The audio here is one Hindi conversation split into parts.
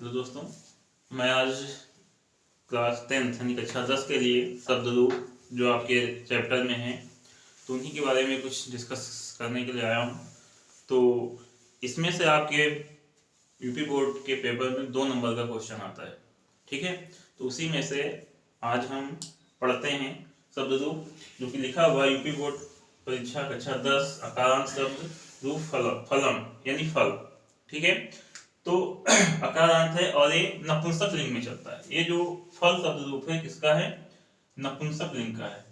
हेलो दोस्तों, मैं आज क्लास 10th यानी कक्षा 10 के लिए शब्द रूप जो आपके चैप्टर में हैं तो उन्हीं के बारे में कुछ डिस्कस करने के लिए आया हूँ। तो इसमें से आपके यूपी बोर्ड के पेपर में 2 नंबर का क्वेश्चन आता है, ठीक है। तो उसी में से आज हम पढ़ते हैं शब्द रूप जो कि लिखा हुआ यूपी बोर्ड परीक्षा कक्षा 10 अकारांत शब्द रूप फलम यानी फल, ठीक है। तो अकारांत है और ये नपुंसक लिंग में चलता है। ये जो फल शब्द रूप है किसका है? नपुंसक लिंग का है।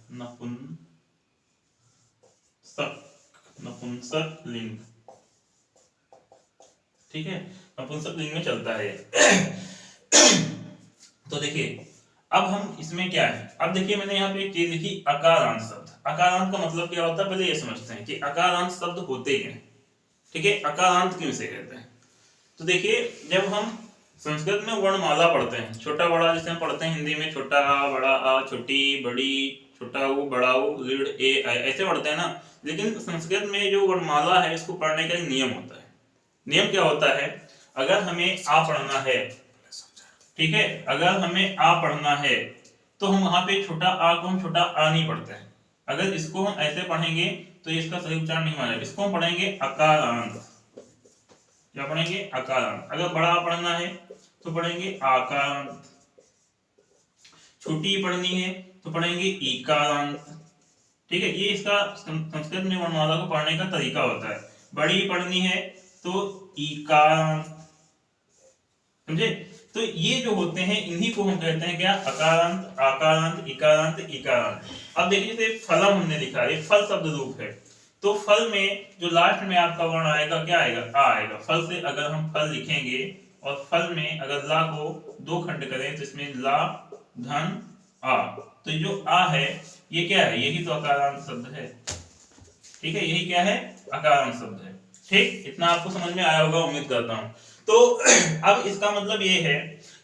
नपुंसक लिंग, ठीक है, नपुंसक लिंग में चलता है। तो देखिए अब हम इसमें क्या है, अब देखिए मैंने यहाँ पे एक चीज लिखी अकारांत शब्द। अकारांत का मतलब क्या होता है पहले ये समझते हैं कि अकारांत शब्द होते क्या हैं, ठीक है। अकारांत क्यों से कहते हैं? तो देखिए जब हम संस्कृत में वर्णमाला पढ़ते हैं, छोटा बड़ा जैसे हम पढ़ते हैं हिंदी में, छोटा आ बड़ा आ, छोटी बड़ी, छोटा ऊ बड़ा ऊ, ऋण ए ऐसे पढ़ते हैं ना। लेकिन संस्कृत में जो वर्णमाला है इसको पढ़ने का एक नियम होता है। नियम क्या होता है? अगर हमें आ पढ़ना है, ठीक है, अगर हमें आ पढ़ना है तो हम वहां पे छोटा आ को हम छोटा आ नहीं पढ़ते हैं। अगर इसको हम ऐसे पढ़ेंगे तो इसका सही उच्चारण नहीं मानेगा। इसको हम पढ़ेंगे अकारांत। क्या पढ़ेंगे? अकारांत। अगर बड़ा पढ़ना है तो पढ़ेंगे आकारांत, छोटी पढ़नी है तो पढ़ेंगे ईकारांत, ठीक है। ये इसका संस्कृत में वर्णमाला को पढ़ने का तरीका होता है। बड़ी पढ़नी है तो ईकारांत, समझे। तो ये जो होते हैं इन्हीं को हम कहते हैं क्या? अकारांत, आकारांत, इकारांत, ईकारांत। अब देखिए जैसे फलम हमने लिखा है, फल शब्द रूप है। तो फल में जो लास्ट में आपका वर्ण आएगा क्या आएगा? आ आएगा। फल से अगर हम फल लिखेंगे और फल में अगर ला को 2 खंड करें तो इसमें ला धन आ, तो जो आ है ये क्या है? यही तो अकारांत शब्द है, ठीक है। यही क्या है? अकारांत शब्द है, ठीक। इतना आपको समझ में आया होगा उम्मीद करता हूं। तो अब इसका मतलब ये है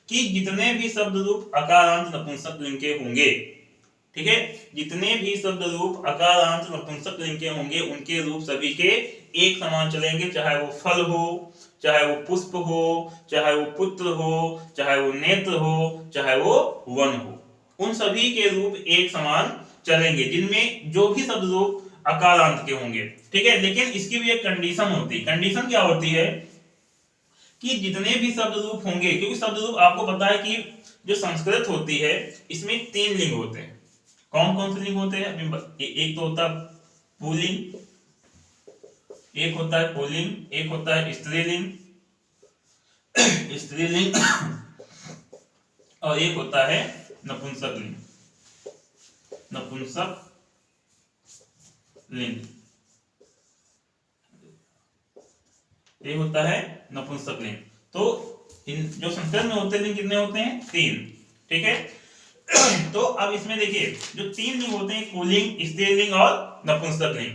कि जितने भी शब्द रूप अकारांत नपुंसक लिंग के होंगे, ठीक है, जितने भी शब्द रूप अकारांत नपुंसक लिंग के होंगे उनके रूप सभी के एक समान चलेंगे। चाहे वो फल हो, चाहे वो पुष्प हो, चाहे वो पुत्र हो, चाहे वो नेत्र हो, चाहे वो वन हो, उन सभी के रूप एक समान चलेंगे जिनमें जो भी शब्द रूप अकारांत के होंगे, ठीक है। लेकिन इसकी भी एक कंडीशन होती है। कंडीशन क्या होती है कि जितने भी शब्द रूप होंगे, क्योंकि शब्द रूप आपको पता है कि जो संस्कृत होती है इसमें 3 लिंग होते हैं। कौन कौन से लिंग होते हैं? एक तो होता है पुल्लिंग, एक होता है पुल्लिंग, एक होता है स्त्रीलिंग स्त्रीलिंग और एक होता है नपुंसक लिंग, नपुंसक लिंग। ये होता है नपुंसक लिंग। तो इन जो संस्कृत में होते लिंग कितने होते हैं? 3, ठीक है। तो अब इसमें देखिए जो 3 लिंग होते हैं, पुल्लिंग, स्त्रीलिंग और नपुंसक लिंग।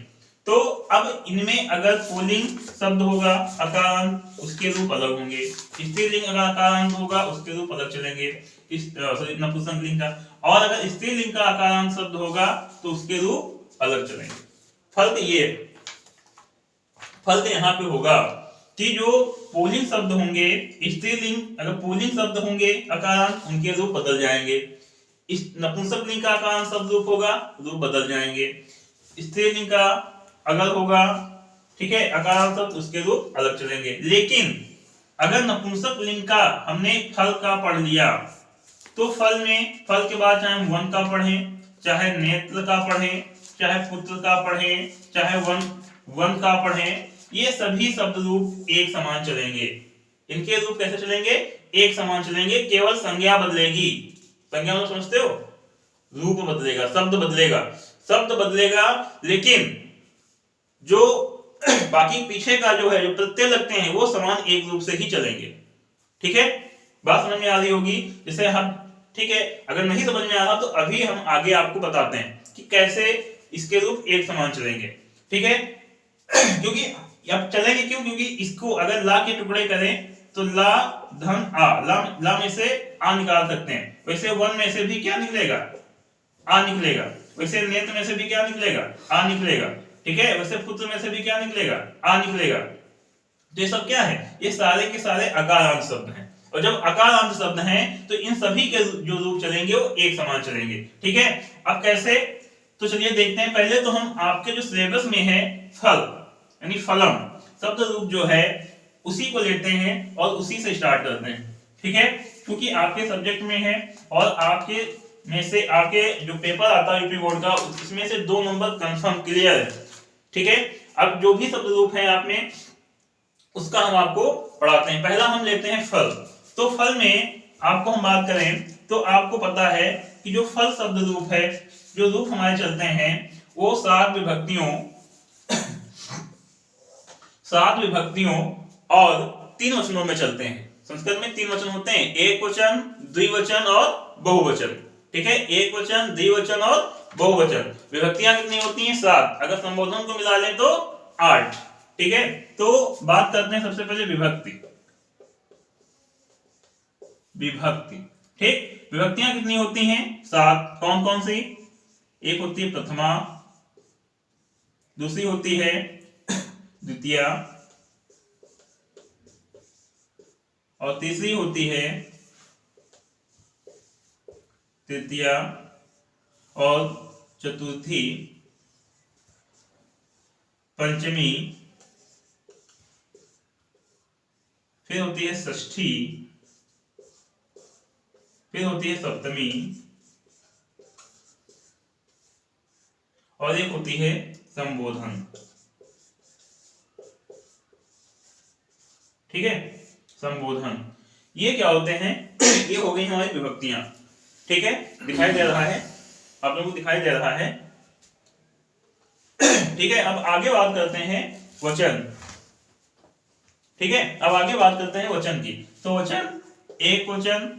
तो अब इनमें अगर पुल्लिंग शब्द होगा अकारांत उसके रूप अलग होंगे, स्त्रीलिंग अगर अकारांत होगा उसके रूप अलग चलेंगे, इस नपुंसक लिंग का। और अगर स्त्रीलिंग का अकारांत शब्द होगा तो उसके रूप अलग चलेंगे। फर्क ये, फर्क यहाँ पे होगा कि जो पुल्लिंग शब्द होंगे स्त्रीलिंग, अगर पुल्लिंग शब्द होंगे अकारांत उनके रूप बदल जाएंगे। इस नपुंसक लिंग का अकारांत शब्द रूप होगा, रूप बदल जाएंगे। स्त्रीलिंग का अगर होगा, ठीक है, अकारांत शब्द उसके रूप अलग चलेंगे। लेकिन अगर नपुंसक लिंग का हमने फल का पढ़ लिया तो फल में, फल के बाद चाहे हम वन का पढ़ें, चाहे नेत्र का पढ़ें, चाहे पुत्र का पढ़ें, चाहे वन का पढ़ें, ये सभी शब्द रूप एक समान चलेंगे। इनके रूप कैसे चलेंगे? एक समान चलेंगे, केवल संज्ञा बदलेगी। संज्ञा में समझते हो? रूप बदलेगा, शब्द बदलेगा, शब्द बदलेगा, लेकिन जो बाकी पीछे का जो है, जो प्रत्यय लगते हैं वो समान एक रूप से ही चलेंगे, ठीक है। बात समझ में आ रही होगी। जैसे हम, ठीक है, अगर नहीं समझ में आ रहा तो अभी हम आगे आपको बताते हैं कि कैसे इसके रूप एक समान चलेंगे, ठीक है। क्योंकि अब चलेंगे क्यों? क्योंकि इसको अगर ला के टुकड़े करें तो ला धन आ, ला में से आ निकाल सकते हैं। वैसे वन में से भी क्या निकलेगा? आ निकलेगा। वैसे नेत्र में से भी क्या निकलेगा? आ निकलेगा, ठीक है। वैसे पुत्र में से भी क्या निकलेगा? आ निकलेगा। तो ये सब क्या है? ये सारे के सारे अकारांत शब्द हैं। और जब अकारांत शब्द हैं तो इन सभी के जो रूप चलेंगे वो एक समान चलेंगे। ठीक है, अब कैसे, तो चलिए देखते हैं। पहले तो हम आपके जो सिलेबस में है फल यानी फलम शब्द रूप जो है उसी को लेते हैं और उसी से स्टार्ट करते हैं। ठीक है, क्योंकि आपके सब्जेक्ट में है और आपके में से आपके जो पेपर आता है यूपी बोर्ड का उसमें से 2 नंबर कंफर्म क्लियर है। ठीक है, अब जो भी शब्द रूप है आप में उसका हम आपको पढ़ाते हैं। पहला हम लेते हैं फल। तो फल में आपको हम बात करें तो आपको पता है कि जो फल शब्द रूप है, जो रूप हमारे चलते हैं वो 7 विभक्तियों और 3 वचनों में चलते हैं। संस्कृत में 3 वचन होते हैं, एक वचन, द्विवचन और बहुवचन। ठीक है, एक वचन, द्विवचन और बहुवचन। विभक्तियां कितनी होती हैं? 7। अगर संबोधन को मिला लें तो 8। ठीक है, तो बात करते हैं सबसे पहले विभक्ति। ठीक, विभक्तियां कितनी होती हैं? 7। कौन कौन सी? एक होती है प्रथमा, दूसरी होती है द्वितीया और तीसरी होती है तृतीया और चतुर्थी, पंचमी, फिर होती है षष्ठी, फिर होती है सप्तमी और एक होती है संबोधन। ठीक है, संबोधन। ये क्या होते हैं? ये हो गई हमारी विभक्तियां। ठीक है, दिखाई दे रहा है आप लोगों को, दिखाई दे रहा है। ठीक है, अब आगे बात करते हैं वचन। ठीक है, अब आगे बात करते हैं वचन की। तो वचन, एक वचन,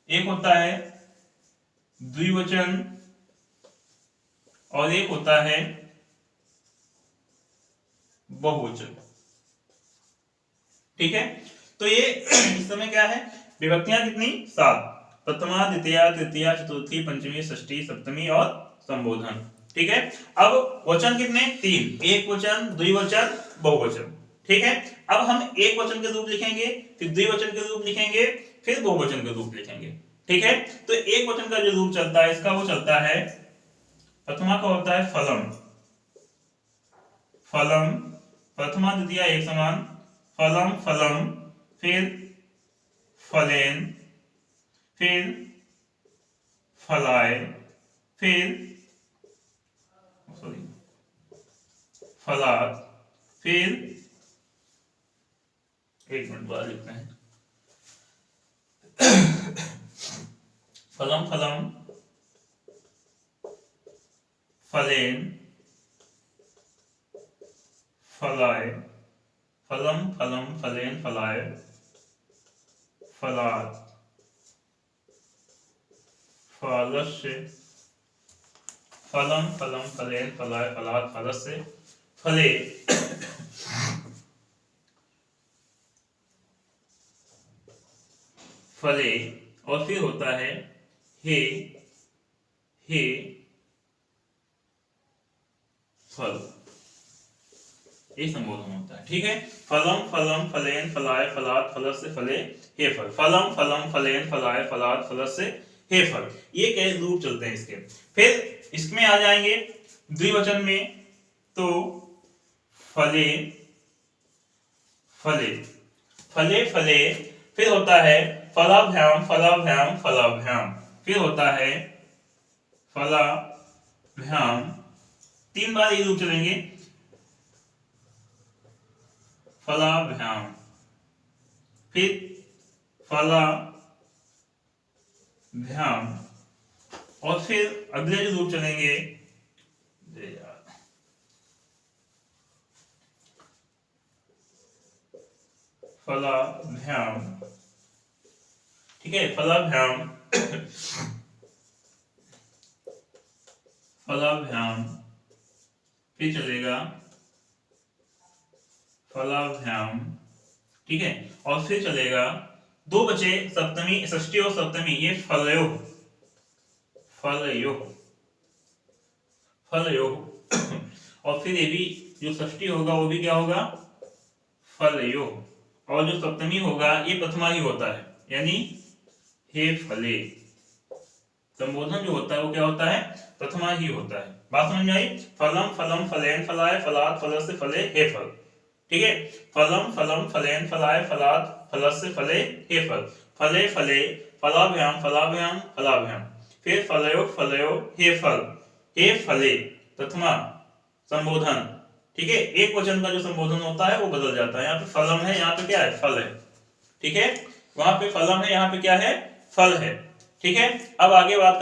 एक होता है द्विवचन और एक होता है बहुवचन। ठीक है, तो ये इस समय क्या है? विभक्तियां कितनी? 7। प्रथमा, द्वितीया, तृतीया, चतुर्थी, पंचमी, षष्ठी, सप्तमी और संबोधन। ठीक है, अब वचन कितने? 3। एक वचन, द्विवचन, बहुवचन। ठीक है, अब हम एक वचन के रूप लिखेंगे, फिर द्विवचन के रूप लिखेंगे, फिर बहुवचन के रूप लिखेंगे। ठीक है, तो एक वचन का जो रूप चलता है इसका वो चलता है, प्रथमा का होता है फलम। फलम, प्रथमा द्वितीया एक समान, फलम फलम, फिर फलेन, फिर फलाए, फिर फलात, फिर एक मिनट बाद लिखते हैं, फलम फलम, फलेन, फलाए, फलम फलम, फलेन, फलाए, फलात, फलस्य, फलम फलम, फलेन, फलाए, फलात, फलस्य, फले, फले, और फिर होता है हे, फल। ये संबोधन होता है। ठीक है, फलम फलम, फलेन, फलाए, फलात, फलस्य, फले, हे फल। फलम फलम, फलेन, फलाए, फलात, फलस्य, हे फल। ये कई रूप चलते हैं इसके। फिर इसमें आ जाएंगे द्विवचन में, तो फले, फले, फले, फले, फिर होता है फलाभ्याम, फलाभ्याम, फलाभ्याम, फिर होता है फलाभ्याम। 3 बार ये रूप चलेंगे, फलाभ्याम, फिर फलाभ्याम, और फिर अगले जो रूप चलेंगे फलाभ्याम। ठीक है, फलाभ्याम, फलाभ्याम, फिर चलेगा फलाभ्याम। ठीक है, और फिर चलेगा 2 बचे सप्तमी, षष्ठी और सप्तमी, ये फलयो, फलयो, फलयो। और फिर ये भी जो षष्ठी होगा वो भी क्या होगा? फलयो, और जो सप्तमी होगा ये प्रथमा ही होता है, यानी हे फले। संबोधन जो होता है वो क्या होता है, प्रथमा ही होता है। बात समझ में आई? फलम फलम फलेन फलाय फलात फलस्य फले हे फल। ठीक है, फलम फलम फलेन फलाय फलात फलस्य फले हे फल। फले फले फलाभ्याम फलाभ्याम फलाभ्याम, फिर फलयो फलयो हे फल, हे फले प्रथमा संबोधन। ठीक है, एक वचन का जो संबोधन होता है वो बदल जाता है। यहाँ पे फलम है, यहाँ पे क्या है, फल है। ठीक है, वहां पे फलम है, यहाँ पे क्या है, फल है। ठीक है, अब आगे बात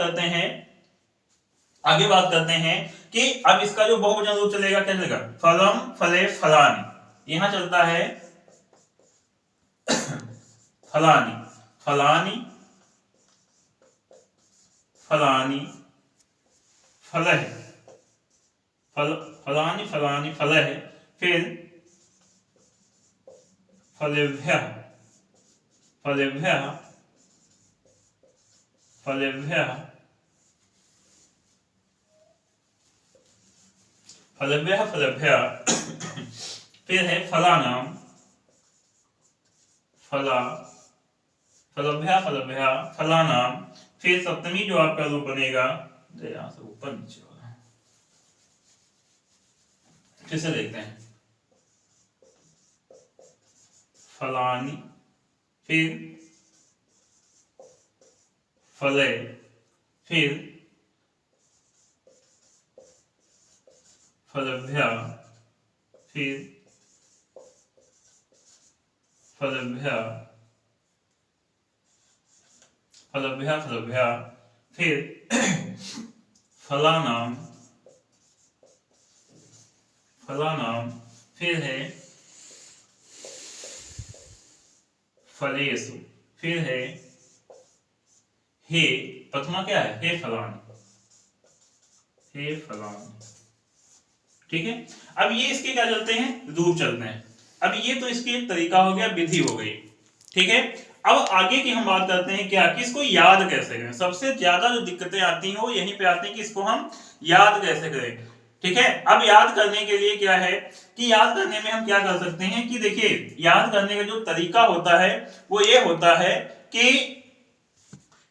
करते हैं कि अब इसका जो बहुवचन रूप चलेगा क्या चलेगा, फलम फले फलानी। यहां चलता है फलानी फलानी फलानी फलह, फलानी फलानी फलह, फिर फलेभ्यः फलेभ्यः फलेभ्यः फलेभ्यः फलेभ्यः, फिर है फलानाम फला फलेभ्यः फलेभ्यः फलानाम, फिर सप्तमी जो आपका रूप बनेगा, यहां से ऊपर नीचे होगा, फिर से देखते हैं, फलानी, फिर फले, फिर फलेभ्यः, फिर फलेभ्यः फलेभ्यः फलेभ्यः, फिर फलानाम फलानाम, फिर है फलेषु, फिर है हे, प्रथमा क्या है, हे फलानी, हे फलानी। ठीक है, अब ये इसके क्या चलते हैं, रूप चलते हैं। अब ये तो इसके तरीका हो गया, विधि हो गई। ठीक है, अब आगे की हम बात करते हैं क्या, कि इसको याद कैसे करें। सबसे ज्यादा जो दिक्कतें आती हैं वो यहीं पे आती हैं कि इसको हम याद कैसे करें। ठीक है, अब याद करने के लिए क्या है कि याद करने में हम क्या कर सकते हैं कि देखिए, याद करने का जो तरीका होता है वो ये होता है कि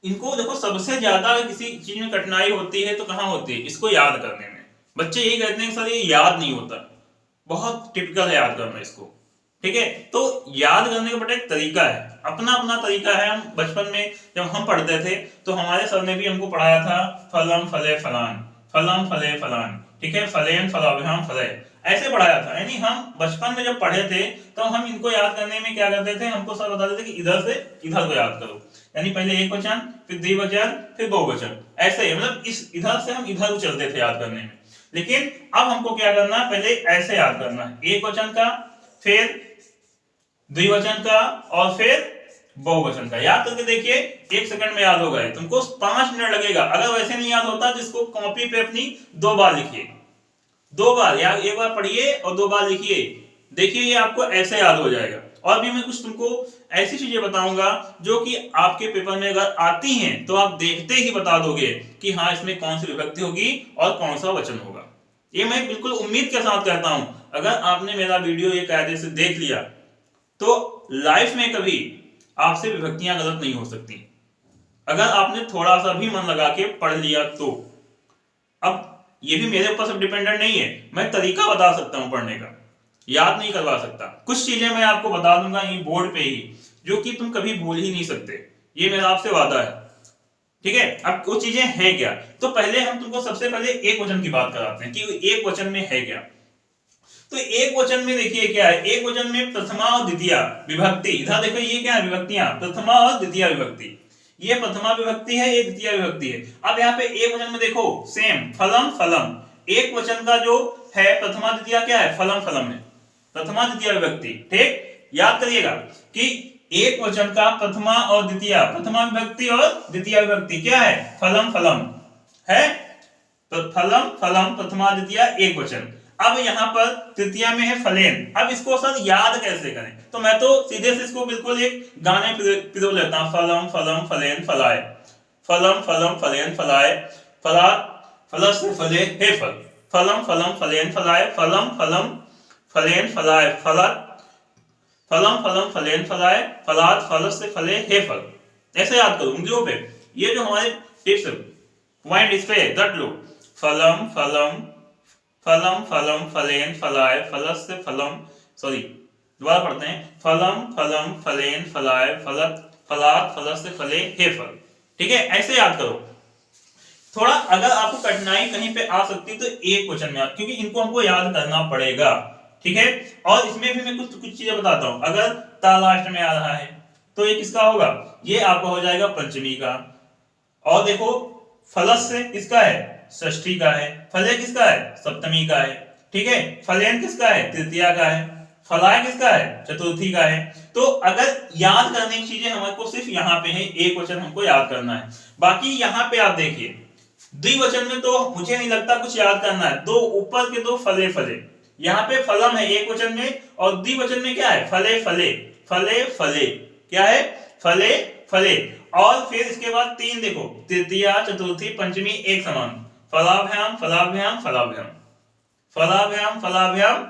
इनको देखो, सबसे ज्यादा किसी चीज में कठिनाई होती है तो कहां होती है, इसको याद करने में। बच्चे यही कहते हैं कि सर ये याद नहीं होता, बहुत टिपिकल है याद करना इसको। ठीक है, तो याद करने का बड़ा एक तरीका है, अपना अपना तरीका है। हम बचपन में जब हम पढ़ते थे तो हमारे सर ने भी हमको पढ़ाया था, फलम फले फलान, फलम फले फलान। ठीक है, फलेन फलाभ्याम फले, ऐसे पढ़ाया था। यानी हम बचपन में जब पढ़े थे तो हम इनको याद करने में क्या करते थे, हमको सर बताते थे कि इधर से इधर को याद करो, यानी पहले एक वचन, फिर द्विवचन, फिर बहुवचन, ऐसे मतलब इस इधर से हम इधर चलते थे याद करने में। लेकिन अब हमको क्या करना है, पहले ऐसे याद करना है, एक वचन का, फिर द्विवचन का, और फिर बहुवचन का। याद करके देखिए, 1 सेकंड में याद होगा, तुमको 5 मिनट लगेगा। अगर वैसे नहीं याद होता तो इसको कॉपी पे अपनी 2 बार लिखिए, 2 बार, या 1 बार पढ़िए और 2 बार लिखिए, देखिए ये आपको ऐसे याद हो जाएगा। और भी मैं कुछ तुमको ऐसी चीजें बताऊंगा जो कि आपके पेपर में अगर आती हैं तो आप देखते ही बता दोगे कि हाँ इसमें कौन सी विभक्ति होगी और कौन सा वचन होगा। ये मैं बिल्कुल उम्मीद के साथ कहता हूं, अगर आपने मेरा वीडियो ये कायदे से देख लिया तो लाइफ में कभी आपसे विभक्तियां गलत नहीं हो सकती, अगर आपने थोड़ा सा भी मन लगा के पढ़ लिया तो। अब ये भी मेरे ऊपर सब डिपेंडेंट नहीं है, मैं तरीका बता सकता हूं पढ़ने का, याद नहीं करवा सकता। कुछ चीजें मैं आपको बता दूंगा ये बोर्ड पे ही, जो कि तुम कभी भूल ही नहीं सकते, ये मेरा आपसे वादा है। ठीक है, अब वो चीजें हैं क्या, तो पहले हम तुमको सबसे पहले एक वचन की बात कराते हैं कि एक वचन में है क्या। तो एक वचन में देखिए क्या है, एक वचन में प्रथमा और द्वितीया विभक्ति, इधर देखो ये क्या है, विभक्तियां, प्रथमा और द्वितीया विभक्ति। ये प्रथमा विभक्ति है, ये द्वितीय विभक्ति है। अब यहाँ पे एक वचन में देखो सेम, फलम फलम, एक वचन का जो है प्रथमा द्वितीया क्या है, फलम फलम है, प्रथमा द्वितीय विभक्ति। ठीक, याद करिएगा कि एक वचन का प्रथमा और द्वितीय, प्रथमा विभक्ति और द्वितीय विभक्ति क्या है, फलम फलम है, तो फलम फलम प्रथमा द्वितीय एक वचन। अब यहाँ पर तृतीया में है फलेन। अब इसको सर याद कैसे करें, तो मैं तो सीधे से इसको बिल्कुल एक गाने पिरो लेता हूं, फलम फलम फलेन फलाए, फलम फलम फलेन फलाए, फला फलस फले हे फल, फलम फलम फलेन फलाए, फलम फलम फलेन फलाए, फलत फलम फलम फलेन फलाए फलात फलस्य फले हे फल, ऐसे याद करो उंगलियों पे। ये जो हमारे टिप्स पॉइंट इस पे रट लो, फलम फलम फलम फलम फलेन फलाए फलस्य फलम, सॉरी दोबारा पढ़ते हैं, फलम फलम फलेन फलाए फलत फलात फलस्य फले हे फल। ठीक है, ऐसे याद करो। थोड़ा अगर आपको कठिनाई कहीं पे आ सकती है तो एक क्वेश्चन में, क्योंकि इनको हमको याद करना पड़ेगा। ठीक है, और इसमें भी मैं कुछ चीजें बताता हूं। अगर ता लास्ट में आ रहा है तो ये किसका होगा, ये आपका हो जाएगा पंचमी का। और देखो फलस्य किसका है, षष्ठी का है। फले किसका है, सप्तमी का है। ठीक है, फलेन किसका है, तृतीया का है। फलाय किसका है, चतुर्थी का है। तो अगर याद करने की चीजें हमारे सिर्फ यहाँ पे है, एक क्वेश्चन हमको याद करना है। बाकी यहाँ पे आप देखिए द्विवचन में तो मुझे नहीं लगता कुछ याद करना है। दो ऊपर के दो फले फले, यहाँ पे फलम है एक वचन में, और द्विवचन में क्या है, फले फले फले फले, क्या है, फले फले। और फिर इसके बाद तीन देखो, तृतीया चतुर्थी पंचमी एक समान, फलाभ्याम फलाभ्याम फलाभ्याम फलाभ्याम फलाभ्याम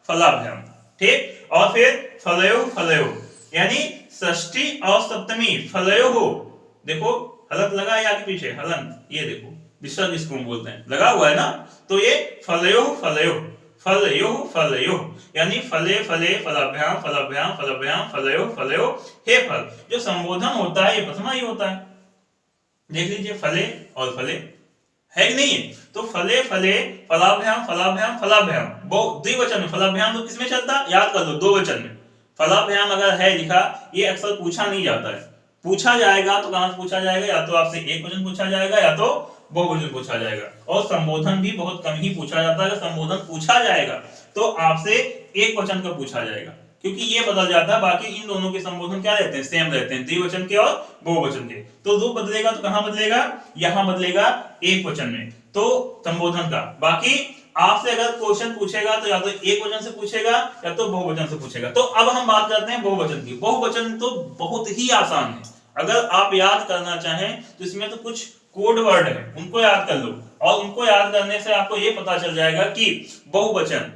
फलाभ्याम। ठीक, और फिर फलयो फलयो, यानी षष्ठी और सप्तमी फलयो हो। देखो हलत लगा है आगे पीछे, हलन, ये देखो विसर्ग इसको बोलते हैं, लगा हुआ है ना। तो ये फलयो फलयो फलयो फलयो, यानी फले फले फलाभ्याम फलाभ्याम फलाभ्याम फलयो फलयो हे फल। जो संबोधन होता है ये प्रथमा ही होता है। देख लीजिए फले और फले है कि नहीं। तो फले फले फलाभ्याम फलाभ्याम फलाभ्याम, वो द्विवचन में। फलाभ्याम तो किसमें चलता, याद कर लो, दो वचन में। फलाभ्याम अगर है लिखा, ये अक्सर पूछा नहीं जाता है। पूछा जाएगा तो कहां से पूछा जाएगा, या तो आपसे एक वचन पूछा जाएगा या तो बहुवचन पूछा जाएगा। और संबोधन भी बहुत कम ही पूछा जाता है। अगर संबोधन पूछा जाएगा तो आपसे एक वचन का पूछा जाएगा, क्योंकि ये बदल जाता है। बाकी इन दोनों के संबोधन क्या रहते हैं, सेम रहते हैं, द्विवचन के और बहुवचन के। तो रूप बदलेगा तो कहां बदलेगा, यहां बदलेगा एक वचन में, तो संबोधन का। बाकी आपसे अगर क्वेश्चन पूछेगा तो या तो एक वचन से पूछेगा या तो बहुवचन से पूछेगा। तो अब हम बात करते हैं बहुवचन की। बहुवचन तो बहुत ही आसान है, अगर आप याद करना चाहें तो इसमें तो कुछ कोड वर्ड है, उनको याद कर लो। और उनको याद करने से आपको यह पता चल जाएगा कि बहुवचन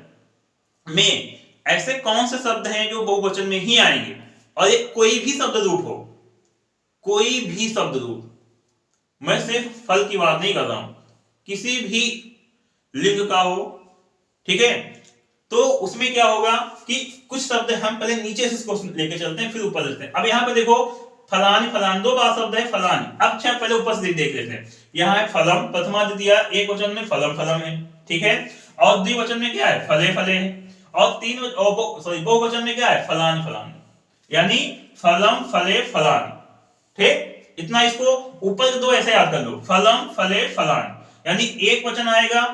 में ऐसे कौन से शब्द हैं जो बहुवचन में ही आएंगे। और ये कोई भी शब्द रूप हो, कोई भी शब्द रूप, मैं सिर्फ फल की बात नहीं कर रहा हूं, किसी भी लिंग का हो, ठीक है, तो उसमें क्या होगा कि कुछ शब्द हम पहले नीचे से इसको लेके चलते हैं फिर ऊपर लेते हैं। अब यहाँ पे देखो फलानी फलान, दो बार शब्द है फलानी। अब अच्छा पहले ऊपर से देख लेते हैं। यहाँ है फलम, प्रथमा द्वितीया, एक वचन में फलम फलम है, ठीक है। और द्विवचन में क्या है, फले फले है। और तीन बहुवचन में क्या है, फलान फलान, यानी फलम फले फलान। ठीक, इतना इसको ऊपर के दो ऐसे याद कर लो, फलम फले फलान, यानी एक वचन आएगा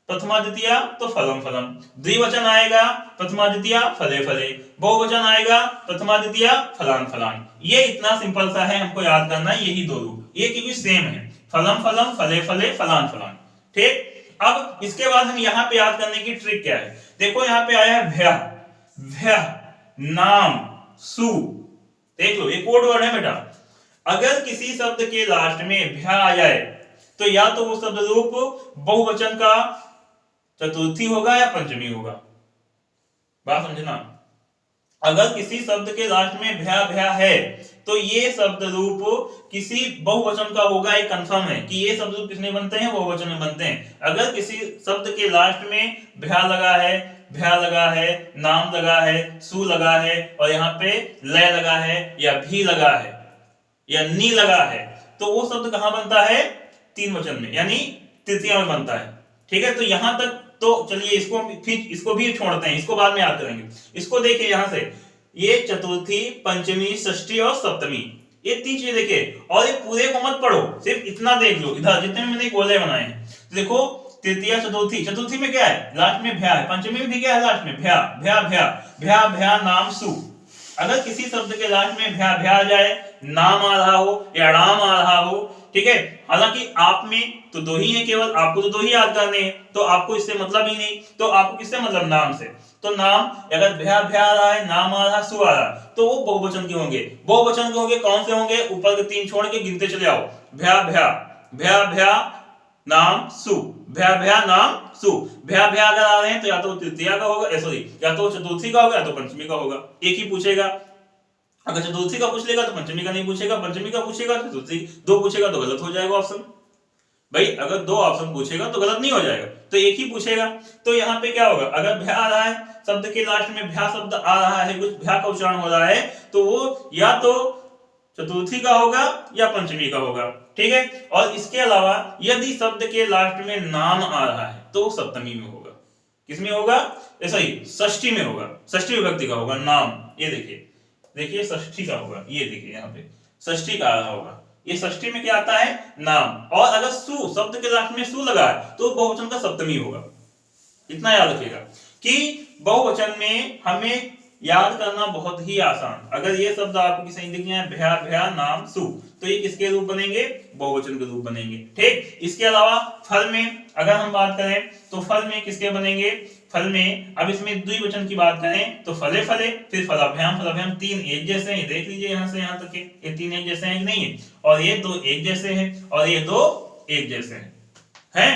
प्रथमा द्वितीया तो फलम फलम, द्विवचन आएगा प्रथमा द्वितीया फले फले, बहुवचन आएगा प्रथमा द्वितीया फलान फलान। ये इतना सिंपल सा है, हमको याद करना है यही दो रूप, ये क्योंकि सेम है, फलम फलम फले फले फलान फलान। ठीक, अब इसके बाद हम यहाँ पे याद करने की ट्रिक क्या है, देखो यहाँ पे आया है भ्या, भ्या नाम सु, देख लो ये कोड वर्ड है बेटा। अगर किसी शब्द के लास्ट में भ्या आ जाए तो या तो वो शब्द रूप बहुवचन का चतुर्थी होगा या पंचमी होगा। बात समझना, अगर किसी शब्द के लास्ट में भ्या भ्या है तो ये शब्द रूप किसी बहुवचन का होगा, ये कंफर्म है कि ये शब्द रूप किसने बनते हैं, बहुवचन में बनते हैं। अगर किसी शब्द के लास्ट में भ्या लगा है, भ्या लगा है, नाम लगा है, सु लगा है, और यहाँ पे लय लगा है या भी लगा है या नी लगा है, तो वो शब्द कहां बनता है, तीन वचन में, यानी तृतीया में बनता है। ठीक है, तो यहां तक तो चलिए इसको फिर इसको भी छोड़ते हैं, इसको बाद में याद करेंगे। इसको देखिए यहां से, ये चतुर्थी पंचमी षष्ठी और सप्तमी, ये तीन चीजें देखिए, और ये पूरे को मत पढ़ो, सिर्फ इतना देख लो, इधर जितने मैंने गोले बनाए हैं। तो देखो तृतीया चतुर्थी, चतुर्थी में क्या है, लास्ट में भ्या है, पंचमी में भी क्या है, लास्ट में भ्या भ्या भ्या भ्या भ्या नाम सु। अगर किसी शब्द के लास्ट में भ्या भ्या आ जाए, नाम आ रहा हो या राम आ रहा हो, ठीक है, हालांकि आप में तो दो ही है, केवल आपको तो दो ही याद करने हैं, तो आपको इससे मतलब ही नहीं, तो आपको किससे मतलब, नाम से। तो नाम अगर भ्या भ्या आ रहा है, नाम आ रहा है, सु आ रहा है, तो वो बहुवचन के होंगे। बहुवचन के होंगे, कौन से होंगे, ऊपर के तीन छोड़ के गिनते चले आओ, भ्या भ्या भ्या भ्या नाम सु, भ्या भ्या नाम सु। भ्या भ्या अगर आ रहे हैं तो या तो तृतीया का होगा, सॉरी या तो चतुर्थी का होगा या तो पंचमी का होगा, एक ही पूछेगा। अगर चतुर्थी का पूछ लेगा तो पंचमी का नहीं पूछेगा, पंचमी का पूछेगा तो चतुर्थी, दो पूछेगा तो गलत हो जाएगा ऑप्शन। भाई अगर दो ऑप्शन पूछेगा तो गलत नहीं हो जाएगा, तो एक ही पूछेगा। तो यहाँ पे क्या होगा, अगर भ्या आ रहा है, शब्द के लास्ट में भ्या शब्द आ रहा है, कुछ भ्या का उच्चारण हो रहा है, तो वो या तो चतुर्थी का होगा या पंचमी का होगा, ठीक है। और इसके अलावा यदि शब्द के लास्ट में नाम आ रहा है तो सप्तमी में होगा। किसमें होगा, ऐसा ही षष्ठी में होगा, षष्ठी विभक्ति का होगा नाम। ये देखिए, देखिए षष्ठी का होगा, ये देखिए यहाँ पे षष्ठी का आ रहा होगा, ये षष्ठी में क्या आता है, नाम। और अगर सु शब्द के लास्ट में सु लगा है तो बहुवचन का सप्तमी होगा। इतना याद रखिएगा कि बहुवचन में हमें याद करना बहुत ही आसान। अगर ये शब्द आपको सही दिख जाए, भ्या भ्या नाम सु, तो ये किसके रूप बनेंगे, बहुवचन के रूप बनेंगे, ठीक। इसके अलावा फल में अगर हम बात करें तो फल में किसके बनेंगे, फल में अब इसमें द्विवचन की बात करें तो फले फले, फिर फलाभ्याम फलाभ्याम, तीन एक जैसे हैं, देख लीजिए यहाँ से यहाँ तक के, ये तीन एक जैसे हैं कि नहीं है, और ये दो एक जैसे हैं, और ये दो एक जैसे हैं।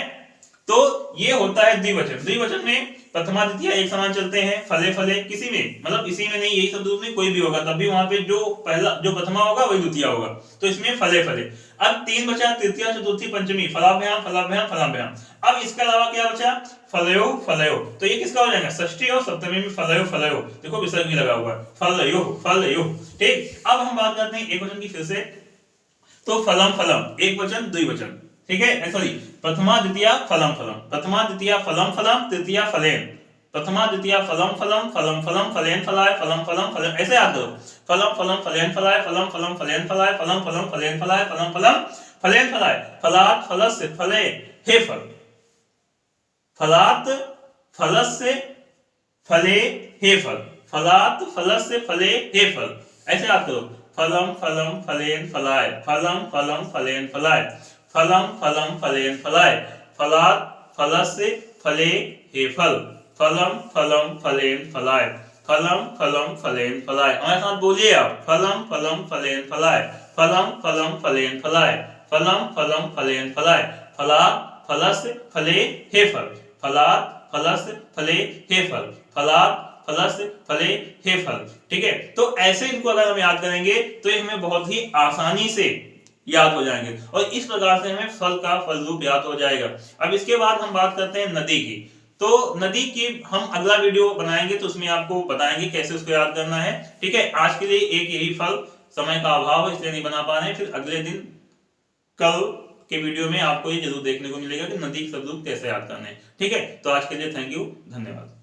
तो ये होता है द्विवचन। द्विवचन में प्रथमा द्वितीय एक समान चलते हैं, फले फले किसी में, मतलब इसी में नहीं, यही शब्द में कोई भी होगा तब भी वहां पे जो पहला जो प्रथमा होगा वही द्वितीय होगा, तो इसमें फले फले। अब तीन बचा, तृतीय चतुर्थी पंचमी, फलाभ्याम फलाभ्याम फलाभ्याम। अब इसके अलावा क्या बचा, फलयो फलयो, तो ये किसका हो जाएगा, षष्ठी और सप्तमी में फलयो फलयो, देखो विसर्ग भी लगा हुआ है, फलयो फलयो, ठीक। अब हम बात करते हैं एक वचन की फिर से, तो फलम फलम एक वचन द्विवचन, ठीक है, सॉरी प्रथमा द्वितीय फलम फलम, प्रथमा द्वितीय फलम फलम, तृतीय फलेन, प्रथमा द्वितीय फलम फलम, फलम फलम फलेन फलाय, फलम फलम फलेन, ऐसे याद करो, फलम फलम फलेन फलाय, फलम फलम फलेन फलाय, फलम फलम फलेन फलाय, फलम फलम फलेन फलाय, फलात फलस्य फले हे फल, फलात फलस्य फले हे फल, फलात फलस्य फले हे फल, ऐसे याद करो, फलम फलम फलेन फलाय, फलम फलम फलेन फलाय, फलम फलम फलेन फलाय, फलात फलस्य फले हे फल, फलम फलम फलेन फलाय, फलम फलम फलेन फलाय। हमारे साथ बोलिए आप, फलम फलम फलेन फलाय, फलम फलम फलेन फलाय, फलम फलम फलेन फलाय, फलात फलस्य फले हे फल, फलात फलस्य फले हे फल, फलात फलस्य फले हे फल, ठीक है। तो ऐसे इनको अगर हम याद करेंगे तो ये हमें बहुत ही आसानी से याद हो जाएंगे, और इस प्रकार से हमें फल का फल रूप याद हो जाएगा। अब इसके बाद हम बात करते हैं नदी की, तो नदी की हम अगला वीडियो बनाएंगे तो उसमें आपको बताएंगे कैसे उसको याद करना है, ठीक है। आज के लिए एक यही फल, समय का अभाव है इसलिए नहीं बना पा रहे हैं, फिर अगले दिन कल के वीडियो में आपको ये जरूर देखने को मिलेगा कि नदी के शब्द रूप कैसे याद करने हैं, ठीक है। तो आज के लिए थैंक यू, धन्यवाद।